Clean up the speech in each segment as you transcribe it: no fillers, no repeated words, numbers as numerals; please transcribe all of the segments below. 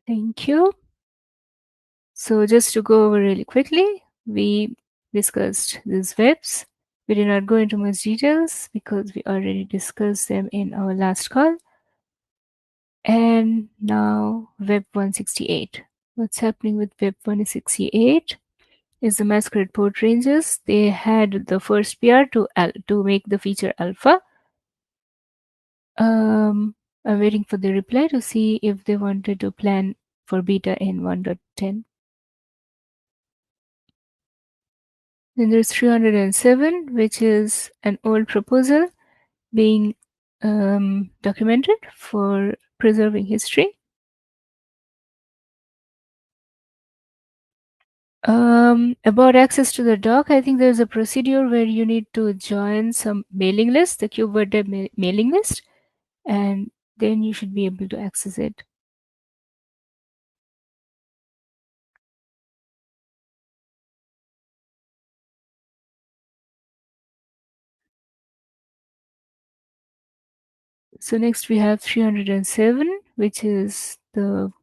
Thank you. So just to go over really quickly, we discussed these webs. We did not go into much details because we already discussed them in our last call. And now Web 168. What's happening with Web 168 is the masquerade port ranges. They had the first PR to make the feature alpha. I'm waiting for the reply to see if they wanted to plan for beta in 1.10. Then there's 307, which is an old proposal being documented for preserving history. About access to the doc, I think there's a procedure where you need to join some mailing list, the KubeVirt mailing list, and then you should be able to access it. So next we have 307, which is the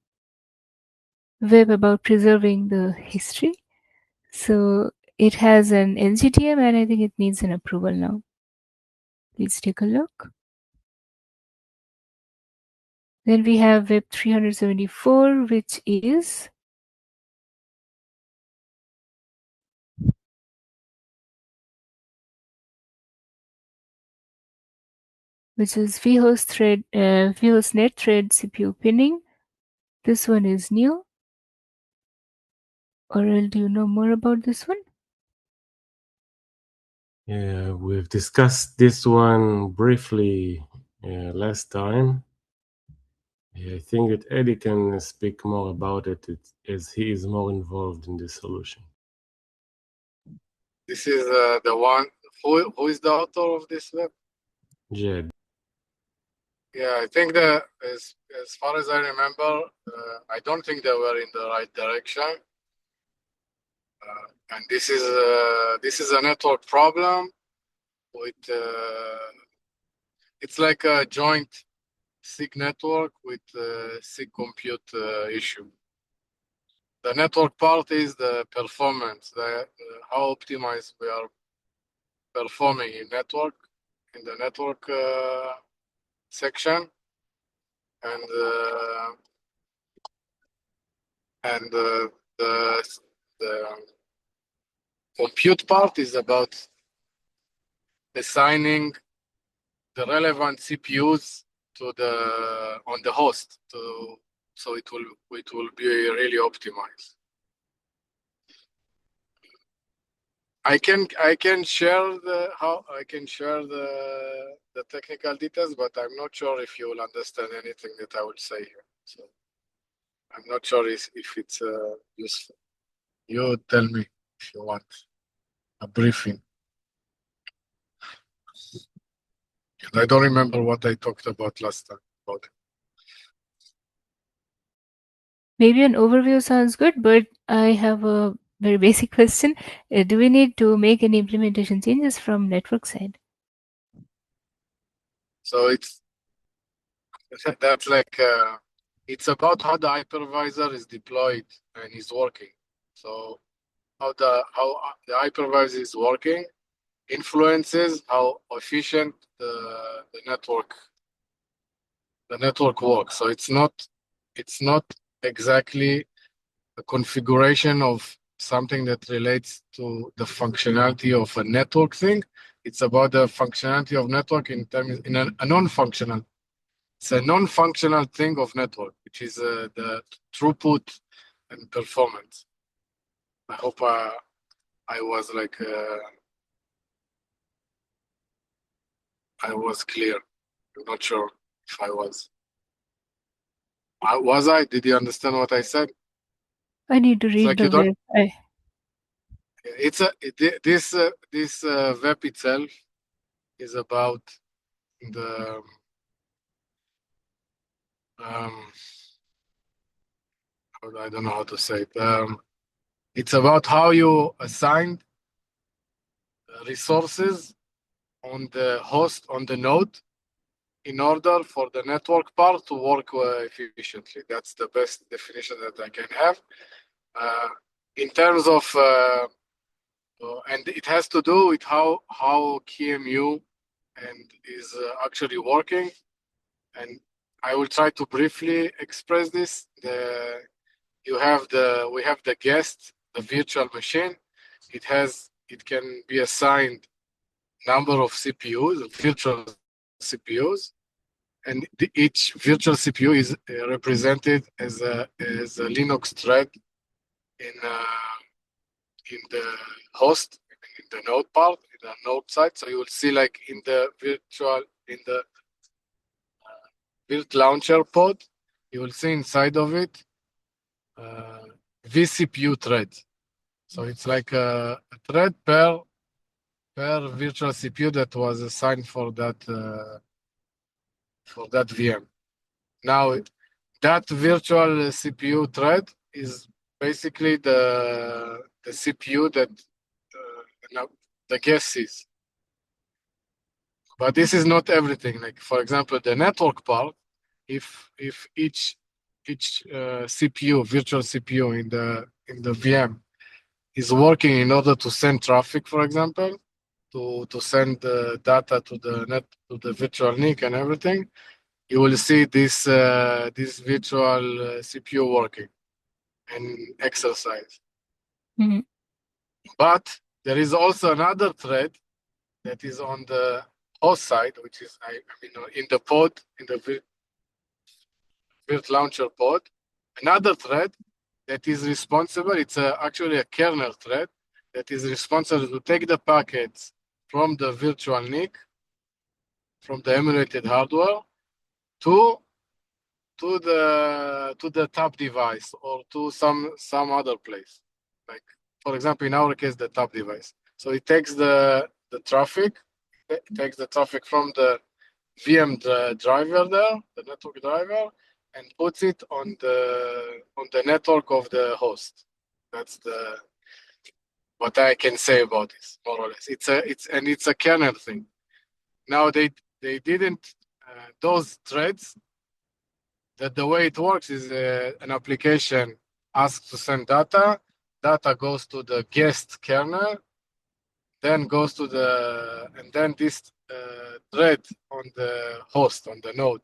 web about preserving the history. So it has an NCTM and I think it needs an approval now. Please take a look. Then we have Web 374, which is vHostNet thread CPU pinning. This one is new. Oral, do you know more about this one? Yeah, we've discussed this one briefly last time. I think that Eddie can speak more about it as he is more involved in the solution. This is the one. Who is the author of this web? Jed. Yeah, I think that as far as I remember, I don't think they were in the right direction. And this is a network problem with it's like a joint SIG network with SIG compute issue. The network part is the performance, how optimized we are performing in the network section, and the compute part is about assigning the relevant CPUs on the host so it will be really optimized. I can share the technical details, but I'm not sure if you will understand anything that I will say here. So I'm not sure if it's useful. You tell me if you want a briefing. And I don't remember what I talked about last time about it. Maybe an overview sounds good, but I have a very basic question. Do we need to make any implementation changes from network side? So that's like it's about how the hypervisor is deployed and is working. So how the hypervisor is working influences how efficient the network works. So it's not exactly a configuration of something that relates to the functionality of a network thing. It's about the functionality of network in a non-functional. It's a non-functional thing of network, which is the throughput and performance. I hope I was I was clear. I'm not sure if I was. Was I? Did you understand what I said? I need to read the web. This web itself is about the I don't know how to say it. It's about how you assign resources on the host on the node in order for the network part to work efficiently. That's the best definition that I can have. In terms of, and it has to do with how QEMU and is actually working. And I will try to briefly express this. We have the guest, the virtual machine. It can be assigned number of CPUs, virtual CPUs, and each virtual CPU is represented as a Linux thread in the host, in the node part, in the node side. So you will see like in the build launcher pod, you will see inside of it vCPU thread. So it's like a thread per virtual CPU that was assigned for that VM. Now that virtual CPU thread is basically the CPU that the guest sees. But this is not everything. Like for example, the network part, if each CPU, virtual CPU in the VM is working in order to send traffic, for example, to send data to the virtual NIC and everything, you will see this virtual CPU working and exercise. Mhm. But there is also another thread that is on the host side, which is in the pod, in the virt launcher pod, another thread that is responsible. It's actually a kernel thread that is responsible to take the packets from the virtual NIC, from the emulated hardware, to the top device or to some other place. Like for example, in our case, the top device. So it takes the traffic. It takes the traffic from the VM driver there, the network driver, and puts it on the network of the host. That's what I can say about this, more or less. It's a kernel thing. Now they didn't those threads. That the way it works is an application asks to send data. Data goes to the guest kernel, then goes to and then this thread on the host, on the node,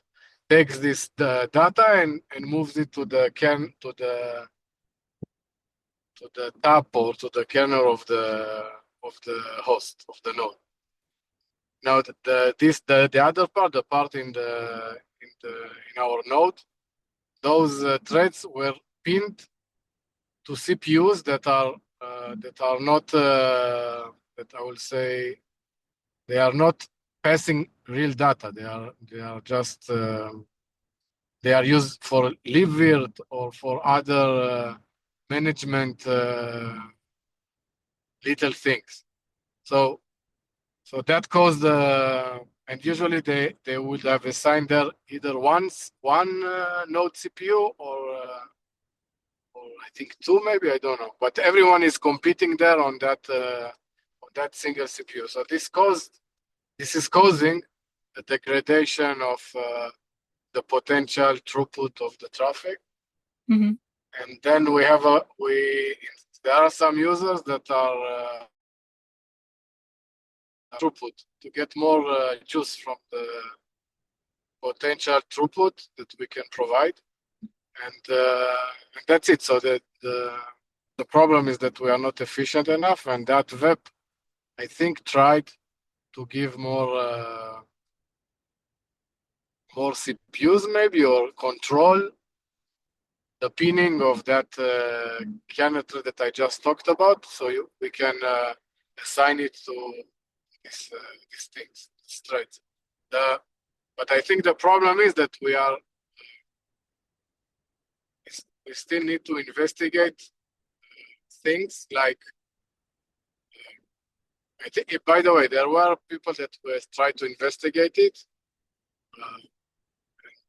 takes this data and moves it to the top or to the kernel of the host of the node. Now the other part, the part in our node, those threads were pinned to CPUs that are not that I will say they are not passing real data. They are just they are used for libvirt or for other management little things. So that caused and usually they would have assigned there either one node CPU or I think two, maybe, I don't know. But everyone is competing there on that single CPU. So this is causing a degradation of the potential throughput of the traffic. Mm-hmm. And then there are some users that are throughput to get more juice from the potential throughput that we can provide. And that's it. So the problem is that we are not efficient enough, and that web, I think, tried to give more CPUs maybe, or control the pinning of that kernel thread that I just talked about. So we can assign it to these things, these threads. But I think the problem is that we still need to investigate things like, I think, by the way, there were people that tried to investigate it.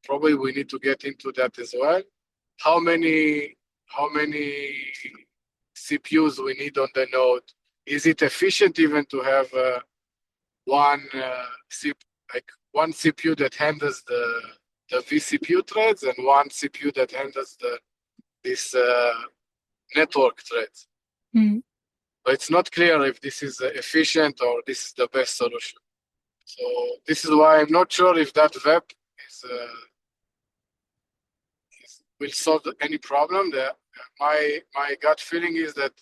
Probably we need to get into that as well. How many CPUs we need on the node? Is it efficient even to have one one CPU that handles the vCPU threads and one CPU that handles this network threads. Mm. But it's not clear if this is efficient or this is the best solution. So this is why I'm not sure if that web will solve any problem. My gut feeling is that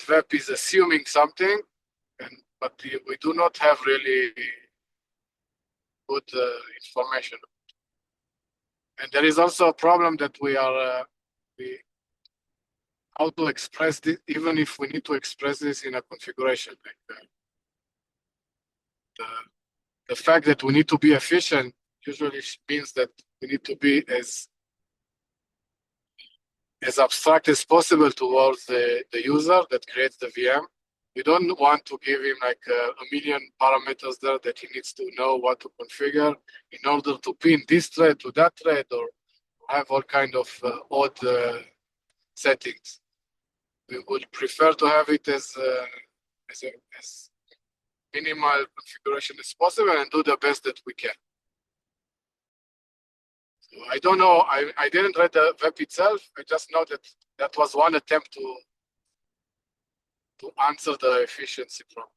web is assuming something, but we do not have really good information. And there is also a problem that how to express this, even if we need to express this in a configuration. Like the fact that we need to be efficient usually means that we need to be as abstract as possible towards the user that creates the VM. We don't want to give him like a million parameters there that he needs to know what to configure in order to pin this thread to that thread or have all kind of odd settings. We would prefer to have it as minimal configuration as possible and do the best that we can. So I don't know. I didn't read the web itself. I just know that was one attempt to answer the efficiency problem.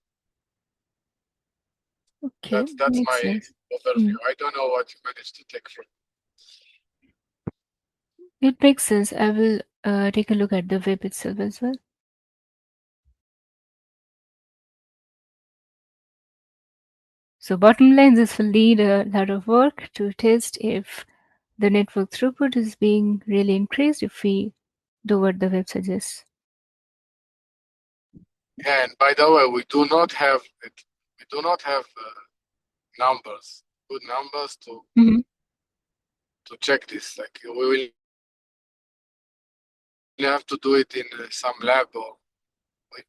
Okay, That's makes my sense. overview. I don't know what you managed to take from. It makes sense. I will take a look at the web itself as well. So bottom line, this will need a lot of work to test if the network throughput is being really increased if we do what the web suggests. And by the way, we do not have numbers, good numbers to check this. Like we will have to do it in some lab, or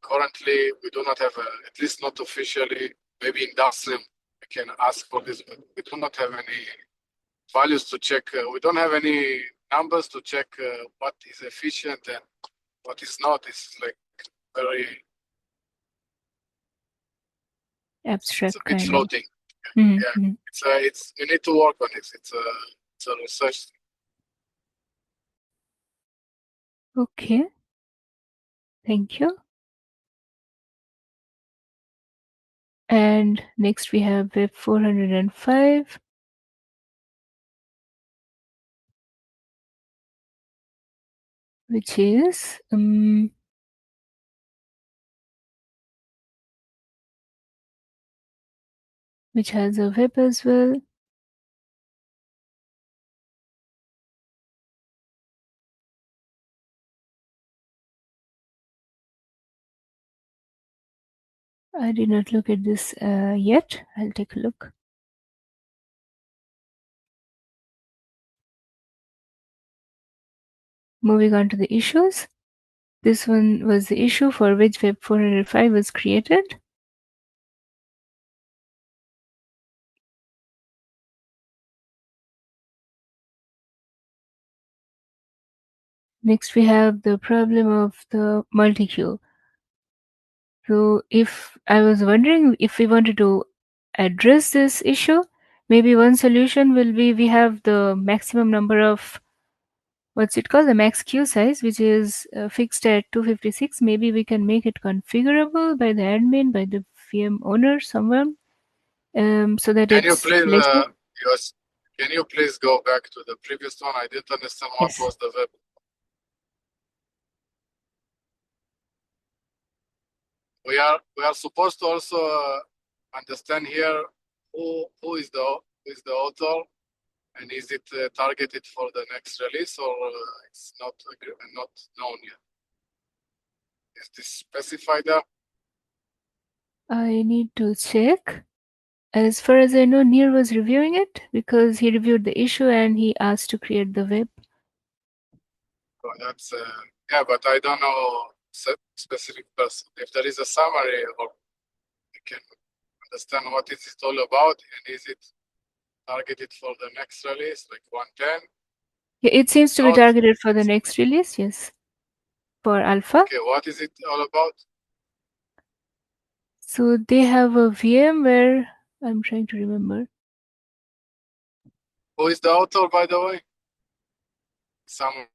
currently we do not have at least not officially. Maybe in downstream we can ask for this, but we do not have any values to check. We don't have any numbers to check what is efficient and what is not. It's like very Abstract it's a bit kind floating. of. Yeah, it's we need to work on it. It's a research thing. Okay. Thank you. And next we have web 405. Which is which has a web as well. I did not look at this yet. I'll take a look. Moving on to the issues. This one was the issue for which web 405 was created. Next we have the problem of the multi-queue. So if I was wondering if we wanted to address this issue, maybe one solution will be we have the maximum number of what's it called, the max queue size, which is fixed at 256. Maybe we can make it configurable by the admin, by the VM owner, someone, so that Can you it's please lesser. can you please go back to the previous one? I didn't understand what Yes. was the web. We are supposed to also understand here who is the author, and is it targeted for the next release or it's not known yet? Is this specified there? I need to check. As far as I know, Nir was reviewing it because he reviewed the issue and he asked to create the web. So that's yeah, but I don't know specific person. If there is a summary, or we can understand what is it all about, and is it targeted for the next release, like 110? Yeah, it seems to be targeted for the next release, yes. For alpha. Okay, what is it all about? So they have a VM where I'm trying to remember. Who is the author, by the way? Someone,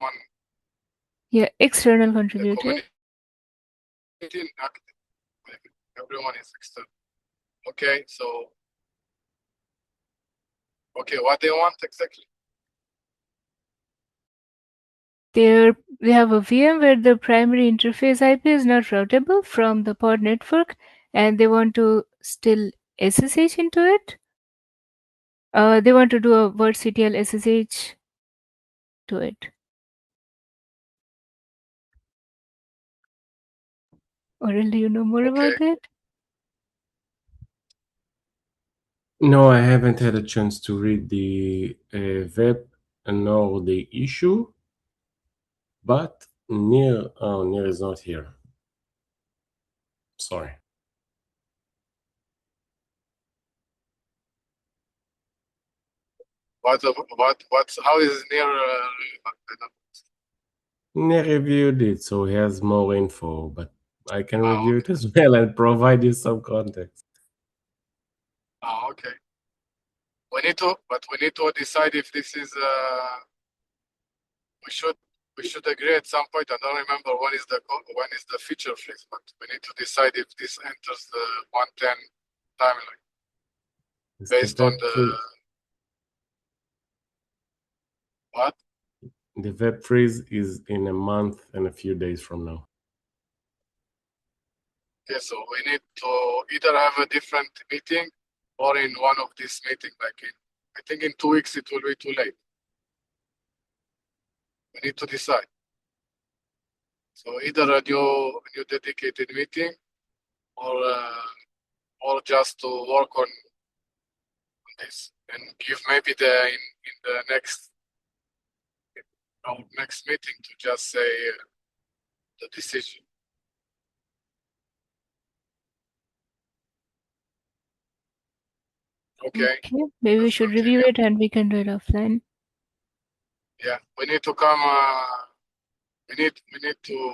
Yeah, external the contributor. community active. Everyone is external. Okay, so, okay, what they want exactly? They have a VM where the primary interface IP is not routable from the pod network, and they want to still SSH into it. They want to do a virtctl SSH to it. Oral, do you know more Okay. about that? No, I haven't had a chance to read the web nor the issue, but Nir is not here. Sorry. How is near? Nir reviewed it, so he has more info, but I can review okay. it as well and provide you some context. Okay. We need to decide if this is. We should agree at some point. I don't remember when is the feature freeze, but we need to decide if this enters the 110 timeline It's based on the what? The web freeze is in a month and a few days from now. Okay, so we need to either have a different meeting or in one of these meetings, I think in 2 weeks it will be too late. We need to decide. So either a new dedicated meeting or just to work on this and give maybe in the next meeting to just say the decision. Okay. Maybe we should review it and we can do it offline. Yeah, we need to come. We need to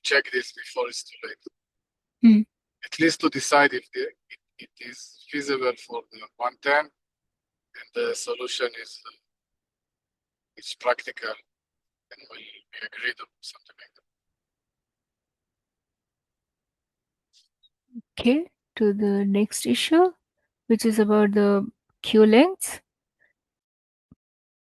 check this before it's too late. At least to decide if it is feasible for the 110 and the solution is it's practical and we agreed on something like that. Okay, to the next issue, which is about the queue length.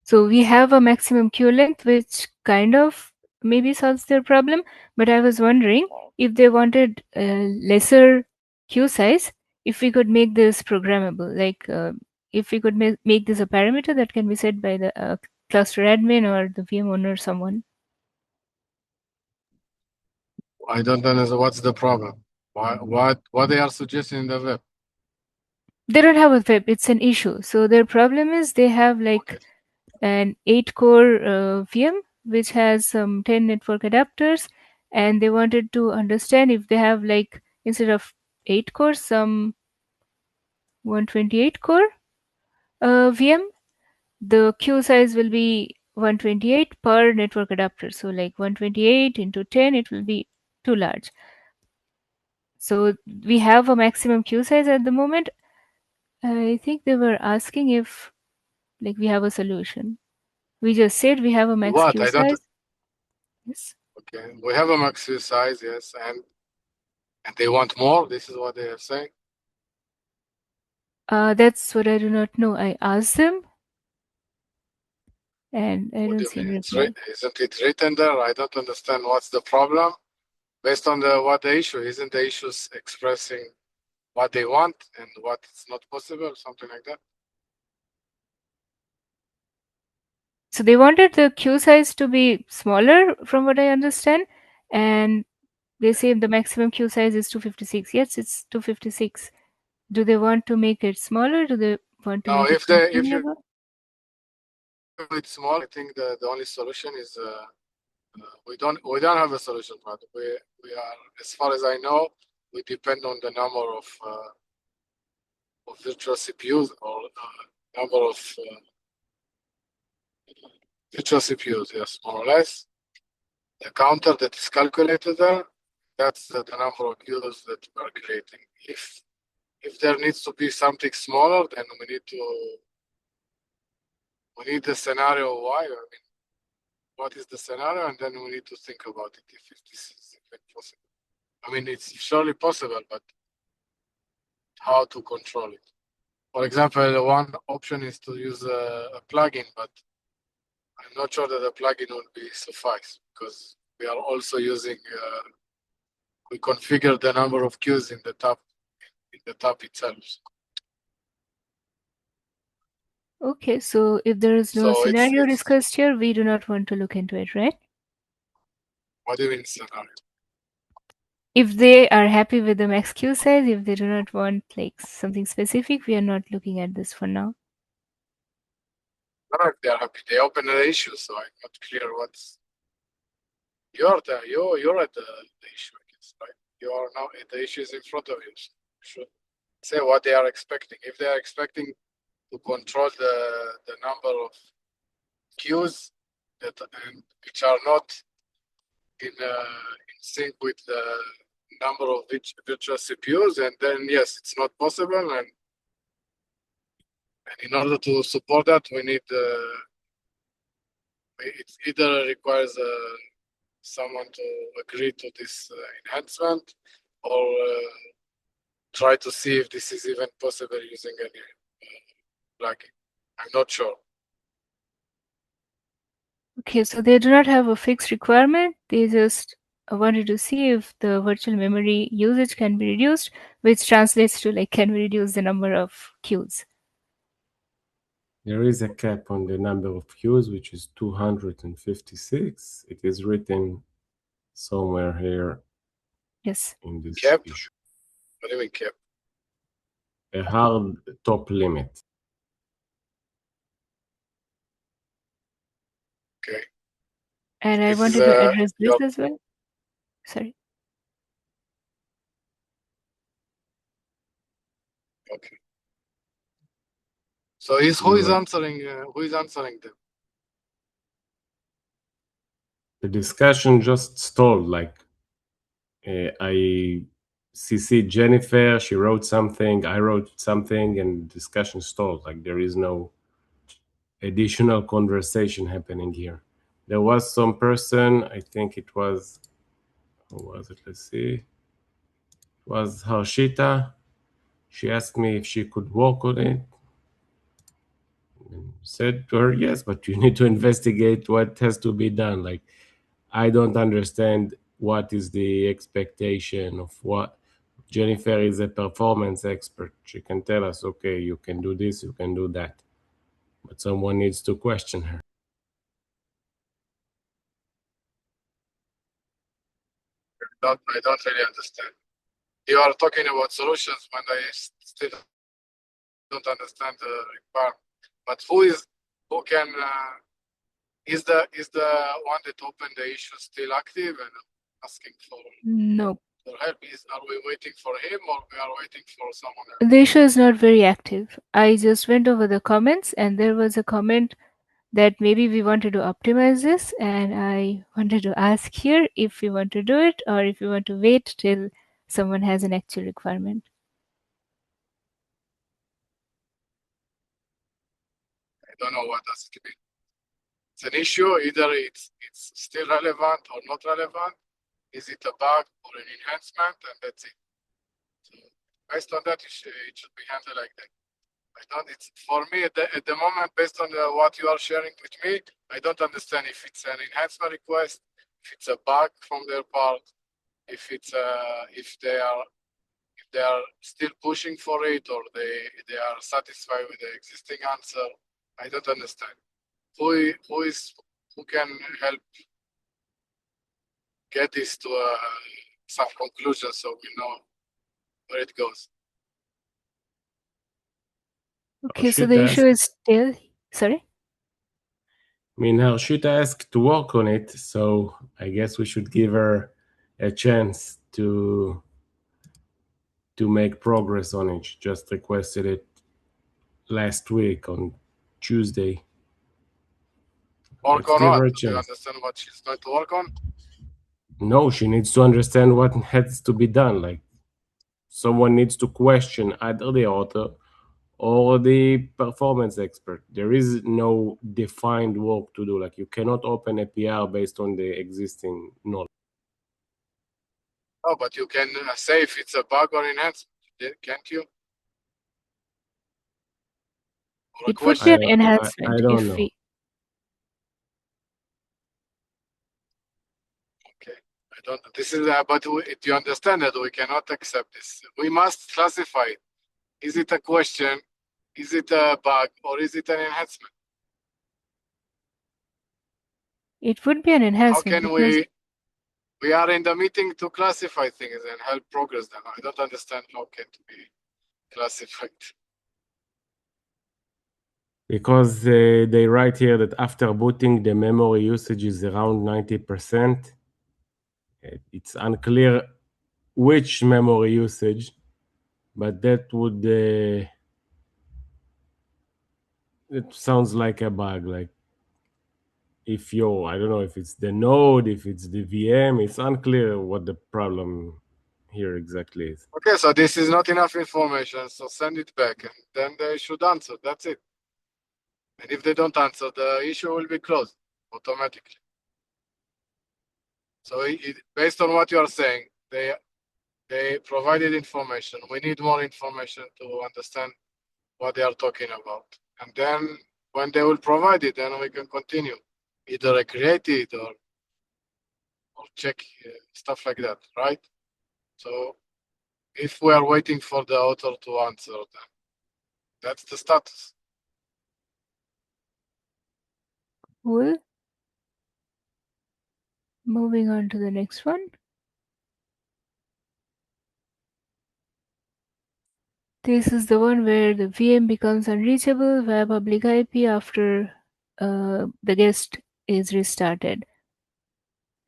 So we have a maximum queue length, which kind of maybe solves their problem. But I was wondering if they wanted a lesser queue size, if we could make this programmable, like if we could make this a parameter that can be set by the cluster admin or the VM owner or someone. I don't understand what's the problem. What they are suggesting in the web? They don't have a web, it's an issue. So their problem is they have like an 8-core VM which has some 10 network adapters, and they wanted to understand if they have like instead of 8 cores some 128 core VM, the queue size will be 128 per network adapter. So like 128 into 10, it will be too large. So we have a maximum queue size at the moment. I think they were asking if like we have a solution. We just said we have a max What? queue I don't. size. Yes. Okay, we have a max queue size, yes, and they want more. This is what they are saying. That's what I do not know. I asked them, and I What don't do you see mean? any reply. Isn't it written there? I don't understand what's the problem. Based on what the issue isn't, the issues expressing what they want and what is not possible, something like that. So they wanted the queue size to be smaller, from what I understand, and they say the maximum queue size is 256. Yes, it's 256. Do they want to make it smaller? Do they want to Now, make it if you programmable? it's small, I think the only solution is we don't have a solution, but we are, as far as I know, we depend on the number of virtual CPUs or number of virtual CPUs, yes, more or less. The counter that is calculated there, that's the number of queues that we are creating. If there needs to be something smaller, then we need the scenario why. I mean, what is the scenario, and then we need to think about it if this is even possible. I mean, it's surely possible, but how to control it? For example, one option is to use a plugin, but I'm not sure that the plugin will be suffice because we are also using. We configure the number of queues in the tab itself. Okay, so if there is no So scenario it's discussed here, we do not want to look into it, right? what do you mean scenario? If they are happy with the max queue size, if they do not want like something specific, we are not looking at this for now. Not if they are happy. They open the issue, so I'm not clear what's. You're at the issue, I guess, right? You are now the issue is in front of you. So you should say what they are expecting. If they are expecting to control the number of queues that which are not in sync with the number of virtual CPUs, and then yes, it's not possible. And in order to support that, we need it either requires someone to agree to this enhancement or try to see if this is even possible using any plugin. I'm not sure. Okay, so they do not have a fixed requirement. They just wanted to see if the virtual memory usage can be reduced, which translates to like can we reduce the number of queues. There is a cap on the number of queues, which is 256. It is written somewhere here Yes. in this Cap? issue. What do you mean cap? A hard top limit. Okay. And I This is wanted to address this as well. Sorry. okay. So who is answering them? The discussion just stalled. Like I CC Jennifer, she wrote something, I wrote something, and discussion stalled. Like there is no additional conversation happening here. There was some person, I think it was, who was it? Let's see. It was Harshita. She asked me if she could work on it. And said to her, yes, but you need to investigate what has to be done. Like, I don't understand what is the expectation of what. Jennifer is a performance expert. She can tell us, okay, you can do this, you can do that. But someone needs to question her. I don't really understand. You are talking about solutions when I still don't understand the requirement. But who can is the one that opened the issue still active and asking for No. help? Are we waiting for him or we are waiting for someone else? The issue is not very active. I just went over the comments and there was a comment that maybe we wanted to optimize this, and I wanted to ask here if we want to do it or if we want to wait till someone has an actual requirement. I don't know what does it mean. It's an issue, either it's still relevant or not relevant. Is it a bug or an enhancement, and that's it. So based on that, it should be handled like that. I don't. It's for me at the moment, based on what you are sharing with me, I don't understand if it's an enhancement request, if it's a bug from their part, if it's if they are still pushing for it, or they are satisfied with the existing answer. I don't understand. Who can help get this to some conclusion so we know where it goes. Okay, so the issue is still, sorry? I mean, Harshita asked to work on it, so I guess we should give her a chance to make progress on it. She just requested it last week on Tuesday. Work on what? Do you understand what she's going to work on? No, she needs to understand what has to be done. Like, someone needs to question either the author or the performance expert. There is no defined work to do. Like, you cannot open a PR based on the existing knowledge. Oh, but you can say if it's a bug or enhancement, can't you? Or a It would be an question. enhancement I don't if know. we. Okay, I don't. This is, but you understand that we cannot accept this. We must classify it. Is it a question? Is it a bug, or is it an enhancement? It would be an How enhancement can because we are in the meeting to classify things and help progress them. I don't understand how can it be classified. Because they write here that after booting, the memory usage is around 90%. It's unclear which memory usage, but that would it sounds like a bug. Like, if you're, I don't know if it's the node, if it's the VM, it's unclear what the problem here exactly is. Okay, so this is not enough information, so send it back and then they should answer. That's it. And if they don't answer, the issue will be closed automatically. So based on what you are saying, they provided information. We need more information to understand what they are talking about. And then when they will provide it, then we can continue. Either recreate it or check stuff like that, right? So if we are waiting for the author to answer, then that's the status. cool. Moving on to the next one. This is the one where the VM becomes unreachable via public IP after the guest is restarted.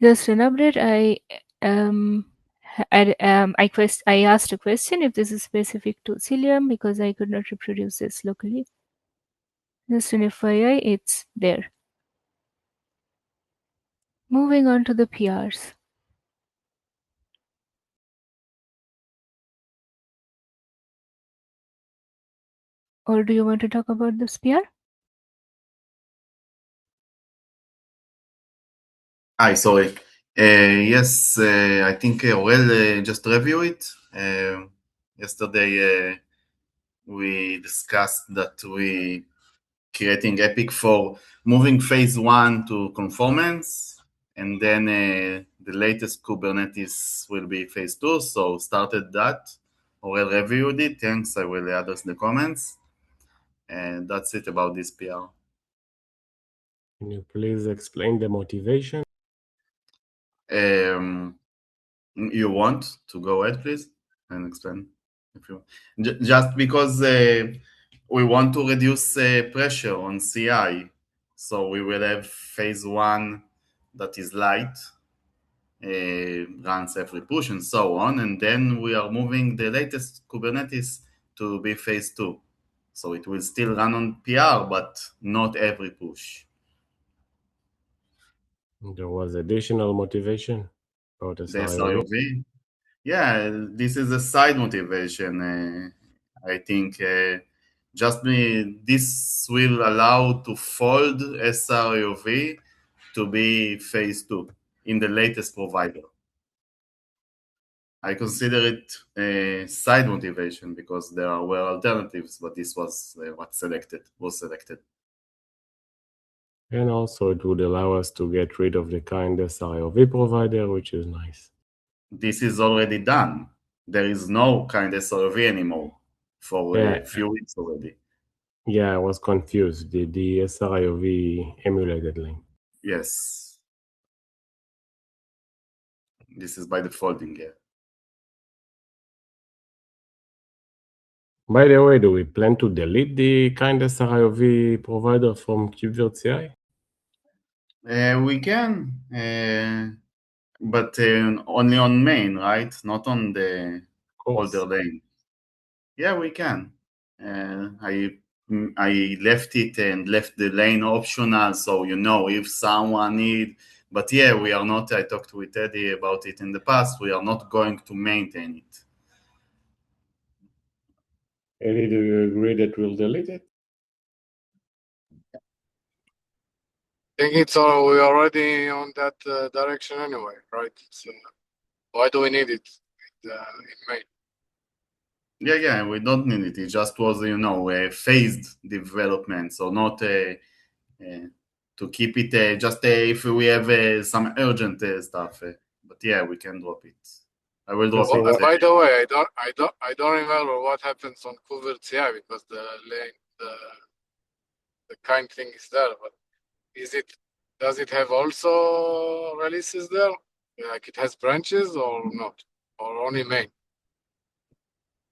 Just an update. I asked a question if this is specific to Cilium because I could not reproduce this locally. Just an FYI, it's there. Moving on to the PRs. Or do you want to talk about this PR? Hi, sorry. Yes, I think Orel just review it. Yesterday we discussed that we creating Epic for moving phase 1 to conformance, and then the latest Kubernetes will be phase 2. So started that. Orel reviewed it. Thanks. I will address the comments. And that's it about this PR. Can you please explain the motivation? You want to go ahead, please, and explain if you just because we want to reduce pressure on CI, so we will have phase 1 that is light, runs every push and so on, and then we are moving the latest Kubernetes to be phase 2, so it will still run on PR, but not every push. There was additional motivation about The SRIOV. SRIOV. Yeah, this is a side motivation. I think this will allow to fold SRIOV to be phase 2 in the latest provider. I consider it a side motivation because there were alternatives, but this was what was selected. And also it would allow us to get rid of the kind SRIOV provider, which is nice. This is already done. There is no kind SRIOV anymore for a few weeks already. Yeah, I was confused. The SRIOV emulated lane. Yes. This is by defaulting, yeah. By the way, do we plan to delete the kind SRIOV provider from KubeVirt CI? We can, but only on main, right? Not on the older lane. Yeah, we can. I left it and left the lane optional, so if someone need. But yeah, we are not. I talked with Eddie about it in the past. We are not going to maintain it. Eddie, do you agree that we'll delete it? I think it's all, we're already on that direction anyway, right? So why do we need it in main? Yeah, we don't need it. It just was, a phased development, so not to keep it just if we have some urgent stuff. But yeah, we can drop it. I will drop So Well, it. what? by the way, I don't remember what happens on Couvert CI because the kind thing is there, but does it have also releases there? Like it has branches or not? Or only main?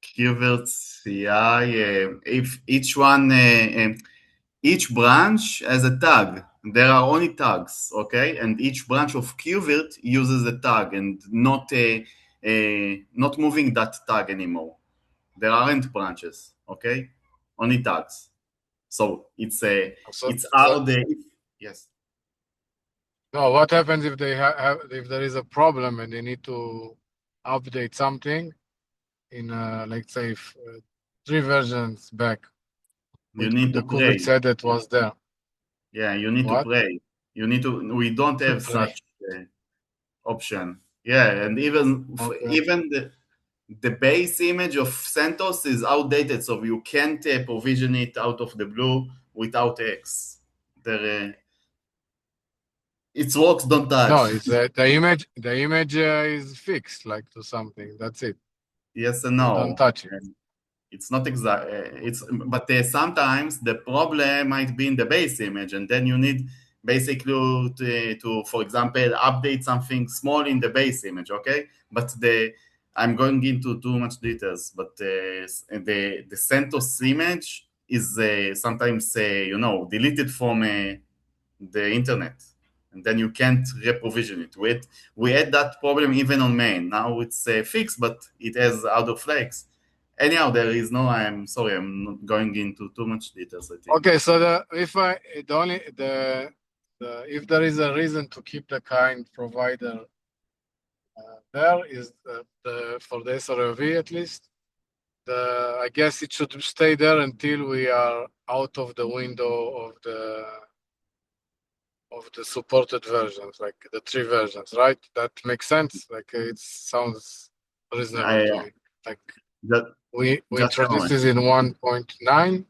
Qvert CI, if each branch has a tag. There are only tags, okay? And each branch of Qvert uses a tag and not moving that tag anymore. There aren't branches, okay? Only tags. So it's So, it's so hard. Yes. no, what happens if they have if there is a problem and they need to update something in like say 3 versions back You with need the to Couvert pray. said that was there? Yeah, you need to What? pray. You need to. We don't have Pray. such option. Yeah, and Okay. even the base image of CentOS is outdated, so you can't provision it out of the blue without X. Its works don't No, touch. it's the image is fixed like to something. That's it. Yes and You don't no. touch it. It's not exact. But sometimes the problem might be in the base image, and then you need basically for example, update something small in the base image. Okay, but I'm going into too much details. But the CentOS image is sometimes deleted from the internet, and then you can't reprovision it. We had that problem even on main. Now it's fixed, but it has other flags. Anyhow, there is no. I'm sorry, I'm not going into too much details. I think. Okay, so if there is a reason to keep the kind provider there is for the SRV at least. I guess it should stay there until we are out of the window of the supported versions, like the 3 versions, right? That makes sense. Like it sounds reasonable I to me. Like just, we just a introduced moment. this in 1.9,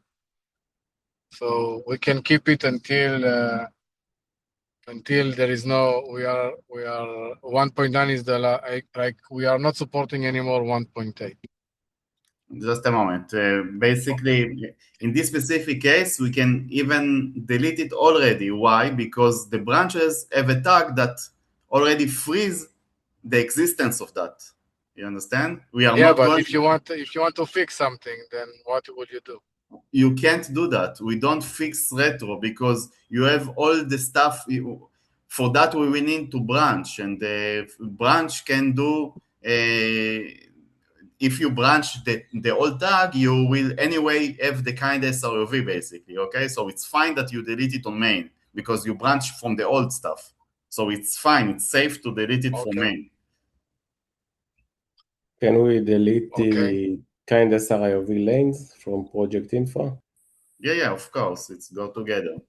so we can keep it until there is no. We are 1.9 is like we are not supporting anymore 1.8. Just a moment. Basically, in this specific case, we can even delete it already. Why? Because the branches have a tag that already frees the existence of that. You understand? We are Yeah, not but going. if you want to fix something, then what would you do? You can't do that. We don't fix retro because you have all the stuff. For that, we will need to branch, and the branch can do. If you branch the old tag, you will anyway have the kind SRV basically. Okay, so it's fine that you delete it on main because you branch from the old stuff. So it's fine. It's safe to delete it from Okay. main. Can we delete Okay. the kind SRIOV lanes from project info? Yeah, of course. It's go together.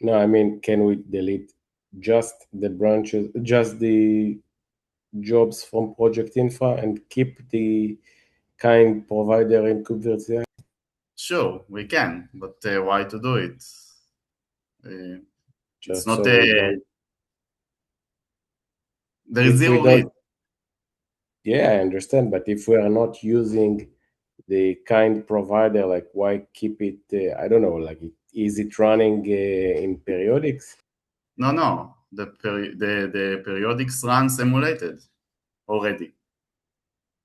No, I mean, can we delete just the branches, just the jobs from project info and keep the kind provider in Kubernetes? Sure, we can, but why to do it? It's Just not so we don't. there is If we zero risk. don't, yeah, I understand, but if we are not using the kind provider, like why keep it? I don't know, like is it running in periodics? No. The periodics runs emulated already.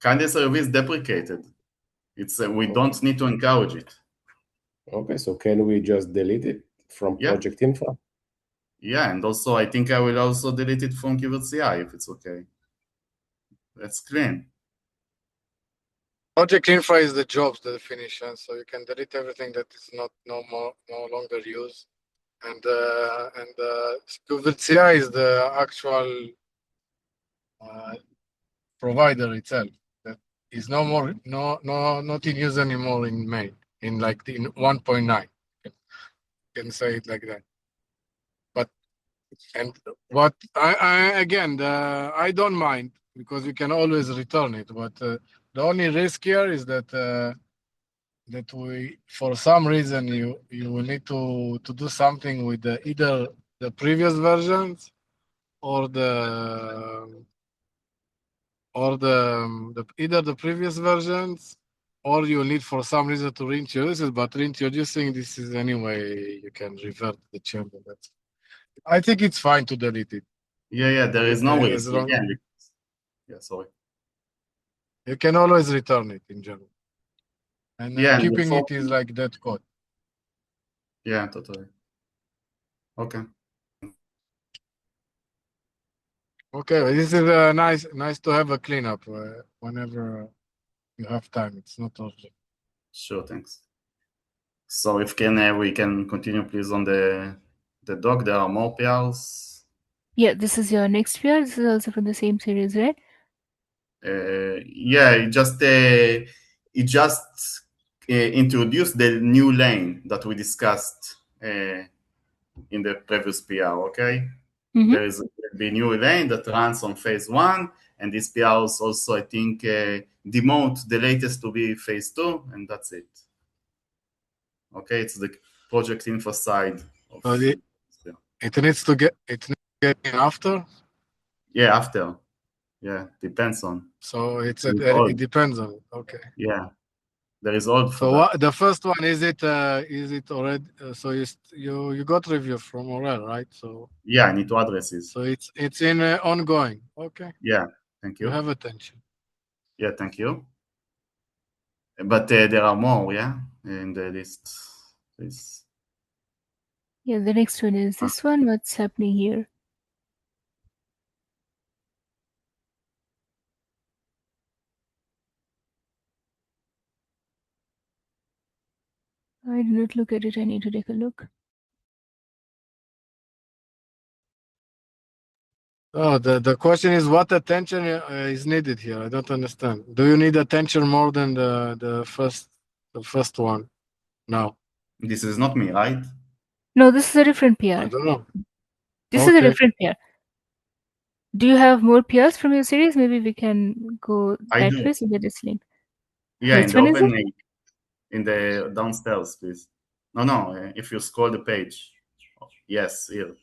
Kind SRV is deprecated. It's we Okay. don't need to encourage it. Okay, so can we just delete it from Yeah, project info? yeah, and also I think I will also delete it from Qvert CI if it's okay. That's clean. Project infra is the jobs definition, so you can delete everything that is no longer used, and Kubernetes CI is the actual provider itself that is not in use anymore in main, in 1.9. Can say it like that. But and what I don't mind because you can always return it. But the only risk here is that we, for some reason, you will need to do something with either the previous versions or either the previous versions, or you need for some reason to reintroduce it. But reintroducing this is anyway, you can revert the chamber. I think it's fine to delete it. Yeah, there is no As risk. long, Yeah, sorry. you can always return it in general. And Yeah, and keeping it is like that code. Yeah, totally. Okay. Okay, this is nice to have a cleanup whenever you have time. It's not urgent. Sure, thanks. So if we can continue please on the doc. There are more PRs. Yeah, this is your next PR. This is also from the same series, right? Yeah, it just introduced the new lane that we discussed in the previous PR. Okay, there is a new lane that runs on phase 1, and these PRs also, I think, demote the latest to be phase 2, and that's it. Okay, it's the project info side of it needs to get in after. Yeah, after. Yeah, depends on. So it depends on it. Okay. Yeah, there is old. So the first one is it already? So you got review from Orel, right? So yeah, I need to address it. So it's in ongoing. Okay. Yeah, thank you. You have attention. Yeah, thank you. But there are more, yeah, in the list. Please. Yeah, the next one is this one. What's happening here? I did not look at it. I need to take a look. Oh, the question is what attention is needed here. I don't understand. Do you need attention more than the first one? No. This is not me, right? No, this is a different PR. I don't know. This is a different PR. Do you have more PRs from your series? Maybe we can go that way so that it's linked. Yeah, Which one is it? In the downstairs, please. No. If you scroll the page, yes, here.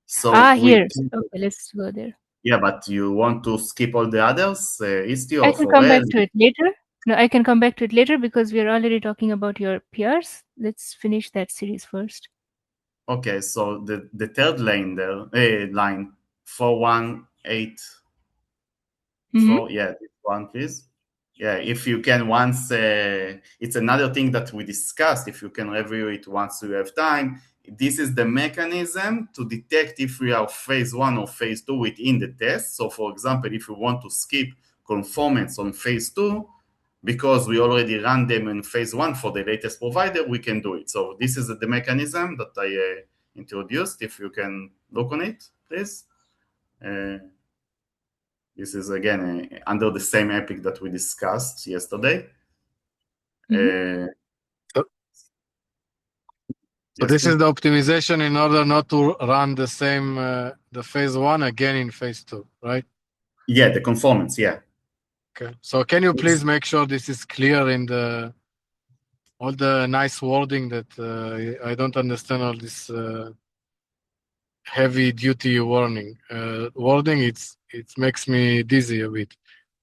So here. Okay, let's go there. Yeah, but you want to skip all the others? Istio, I can come back to it later. No, I can come back to it later because we are already talking about your PRs. Let's finish that series first. Okay, so the third lane there, line 4184. Yeah, this one, please. Yeah, if you can once, it's another thing that we discussed. If you can review it once you have time, this is the mechanism to detect if we are phase 1 or phase 2 within the test. So, for example, if you want to skip conformance on phase 2, because we already ran them in phase 1 for the latest provider, we can do it. So this is the mechanism that I introduced. If you can look on it, please. This is again under the same epic that we discussed yesterday. So this is the optimization in order not to run the same the phase 1 again in phase 2, right? Yeah, the conformance. Yeah. Okay. So can you please make sure this is clear in all the nice wording that I don't understand all this heavy duty wording. It makes me dizzy a bit.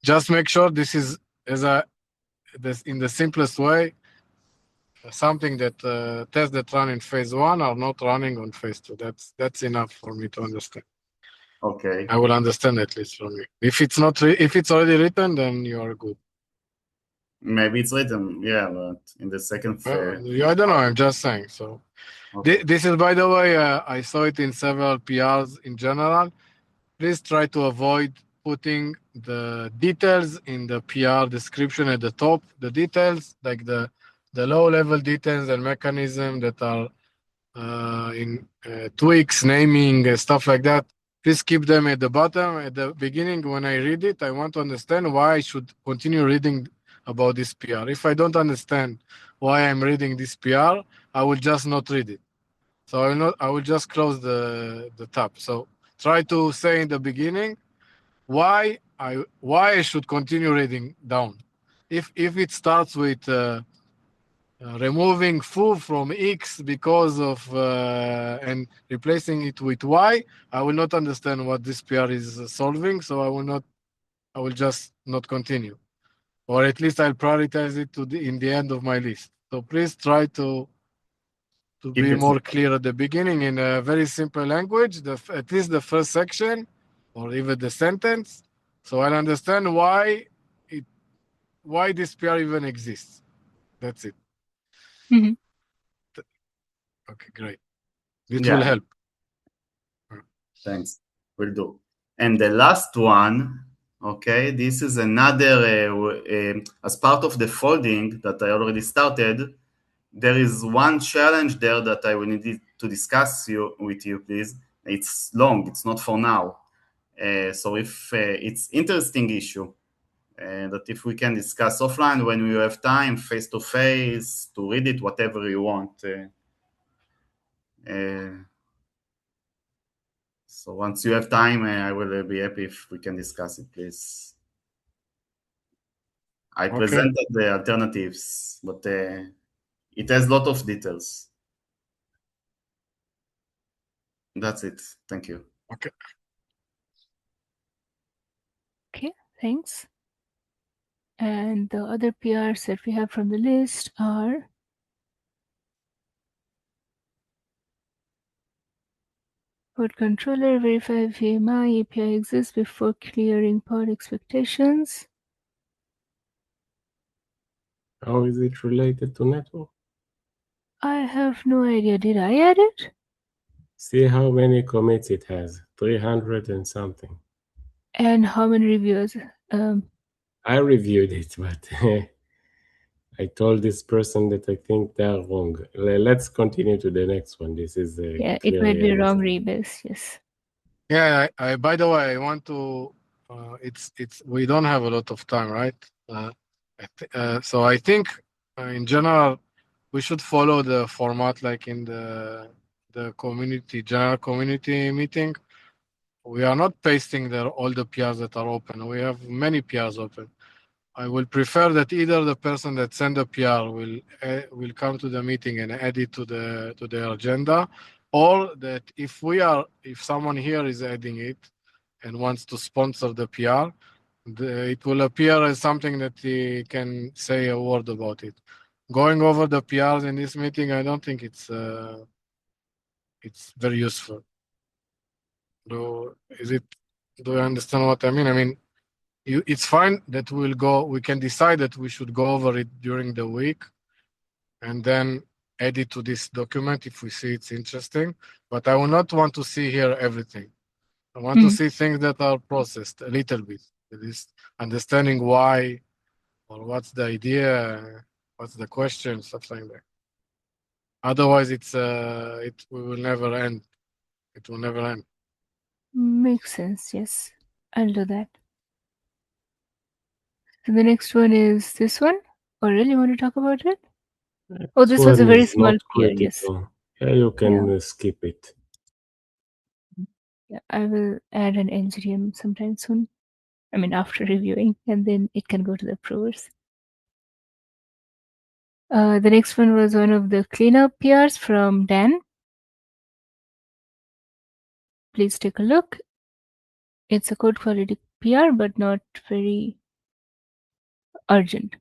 Just make sure this is in the simplest way, something that tests that run in phase 1 are not running on phase 2. That's enough for me to understand. Okay. I will understand at least from you. If it's not, if it's already written, then you are good. Maybe it's written, yeah, but in the second phase. I don't know. I'm just saying. So this is, by the way, I saw it in several PRs in general. Please try to avoid putting the details in the PR description at the top. The details, like the low-level details and mechanism that are in tweaks, naming, stuff like that. please keep them at the bottom. At the beginning, when I read it, I want to understand why I should continue reading about this PR. If I don't understand why I'm reading this PR, I will just not read it. So I will just close the tab. So try to say in the beginning why I should continue reading down. If it starts with removing foo from X because of and replacing it with Y, I will not understand what this PR is solving, so I will just not continue. Or at least I'll prioritize it in the end of my list. So please try to Keep be it more clear at the beginning in a very simple language, at least the first section or even the sentence, so I'll understand why this PR even exists. That's it. Mhm. Okay, great. It Yeah. will help. Thanks. Will do. And the last one, okay, this is another, as part of the folding that I already started, there is one challenge there that I will need to discuss with you, please. It's long, it's not for now. So if it's interesting issue, that if we can discuss offline when we have time, face-to-face, to read it, whatever you want. So once you have time, I will be happy if we can discuss it, please. I presented the alternatives, but it has a lot of details. That's it. Thank you. Okay. Okay, thanks. And the other PRs that we have from the list are pod controller, verify VMI API exists before clearing pod expectations. How is it related to network? I have no idea. Did I add it? See how many commits it has, 300 and something. And how many reviews? I reviewed it, but I told this person that I think they are wrong. Let's continue to the next one. This is Yeah, it might clearly be a a wrong mistake. rebase. Yes. Yeah. I by the way, I want to. It's we don't have a lot of time, right? So I think in general we should follow the format like in the general community meeting. We are not pasting there all the PRs that are open. We have many PRs open. I will prefer that either the person that send the PR will come to the meeting and add it to the agenda, or that if someone here is adding it and wants to sponsor the PR, it will appear as something that he can say a word about it. Going over the PRs in this meeting, I don't think it's very useful. Do you understand what I mean? I mean, it's fine that we can decide that we should go over it during the week and then add it to this document if we see it's interesting. But I will not want to see here everything. I want to see things that are processed a little bit, at least understanding why or what's the idea, what's the question, stuff like that. Otherwise, it will never end. It will never end. Makes sense. Yes, I'll do that. So the next one is this one. Or really want to talk about it? Oh, this was a one very is small not PR. Yes. critical. Yeah, you can skip it. Yeah, I will add an NGTM sometime soon. I mean, after reviewing, and then it can go to the approvers. The next one was one of the cleanup PRs from Dan. Please take a look. It's a code quality PR, but not very urgent.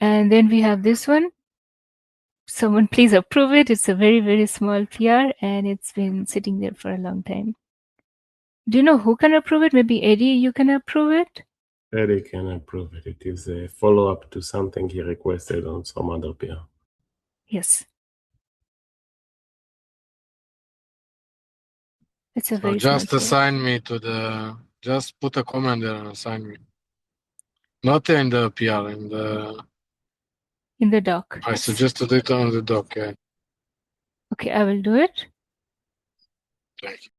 And then we have this one. Someone please approve it. It's a very, very small PR, and it's been sitting there for a long time. Do you know who can approve it? Maybe Eddie, you can approve it? Eddie can approve it. It is a follow-up to something he requested on some other PR. Yes. It's a So very just small PR. assign me just put a comment there and assign me. Not in the PR, in the doc. I Yes. suggested it on the doc, yeah. Okay, I will do it. Thank you.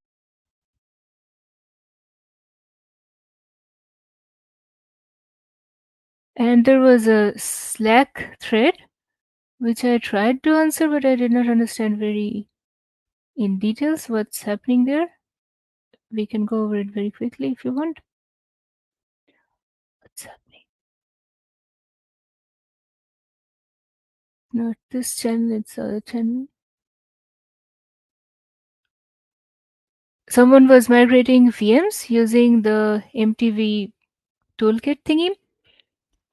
And there was a Slack thread which I tried to answer, but I did not understand very in details what's happening there. We can go over it very quickly if you want. What's happening? Not this channel, it's the other channel. Someone was migrating VMs using the MTV toolkit thingy,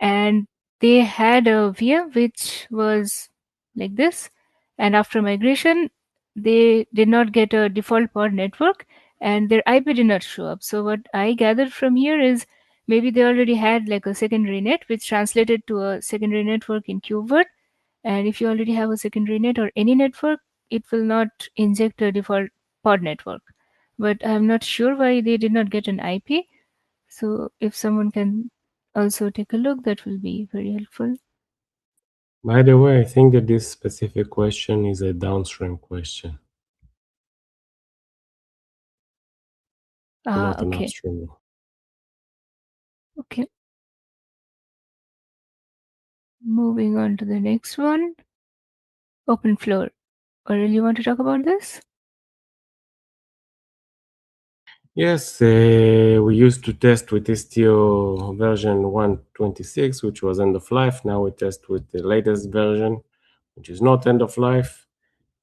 and they had a VM which was like this. And after migration, they did not get a default pod network, and their IP did not show up. So what I gathered from here is maybe they already had like a secondary net which translated to a secondary network in KubeVirt. And if you already have a secondary net or any network, it will not inject a default pod network. But I'm not sure why they did not get an IP. So if someone can also take a look, that will be very helpful. By the way, I think that this specific question is a downstream question, not an Okay. upstream one. Okay. Moving on to the next one. Open floor. Ariel, you want to talk about this? Yes, we used to test with Istio version 1.26, which was end of life. Now we test with the latest version, which is not end of life.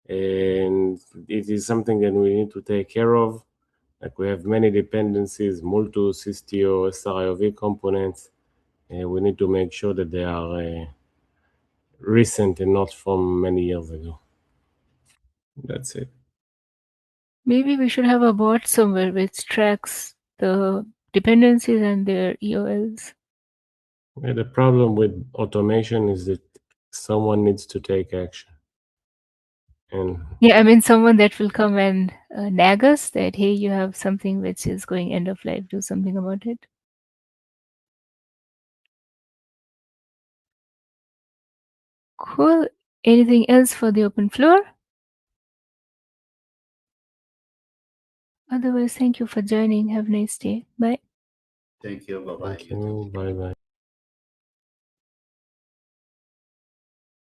And it is something that we need to take care of. Like we have many dependencies, Multus, Istio, SRIOV components. We need to make sure that they are recent and not from many years ago. That's it. Maybe we should have a bot somewhere which tracks the dependencies and their EOLs. Yeah, the problem with automation is that someone needs to take action. And Yeah, I mean someone that will come and nag us that, hey, you have something which is going end of life, do something about it. Cool. Anything else for the open floor? Otherwise, thank you for joining. Have a nice day. Bye. Thank you. Bye bye. thank you. Bye bye.